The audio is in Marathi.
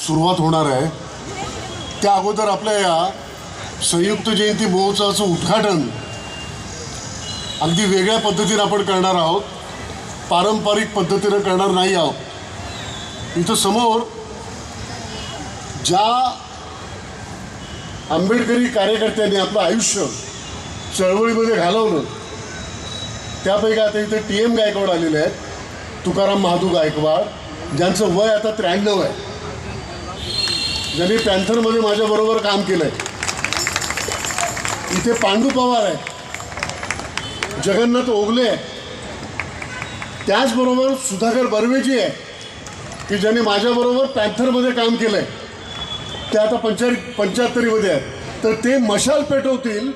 सुरुवात होणार आहे त्या अगोदर आपल्या या संयुक्त जयंती महोत्सवाचं उद्घाटन अगदी वेगळ्या पद्धतीने आपण करणार आहोत, पारंपरिक पद्धतीने करणार नाही आहोत। इथं समोर ज्या आंबेडकरी कार्यकर्त्यांनी आपलं आयुष्य चळवळीमध्ये घालवलं त्यापैकी आता इथे TM गायकवाड आलेले आहेत, तुकाराम महादू गायकवाड, ज्यांचं वय आता 93 आहे, ज्यांनी पॅन्थरमध्ये माझ्याबरोबर काम केलं आहे। इथे पांडू पवार आहे, जगन्नाथ ओगले आहे, त्याचबरोबर सुधाकर बर्वेजी आहे की ज्यांनी माझ्याबरोबर पॅन्थरमध्ये काम केलं आहे, ते आता 75मध्ये आहेत। तर ते मशाल पेटवतील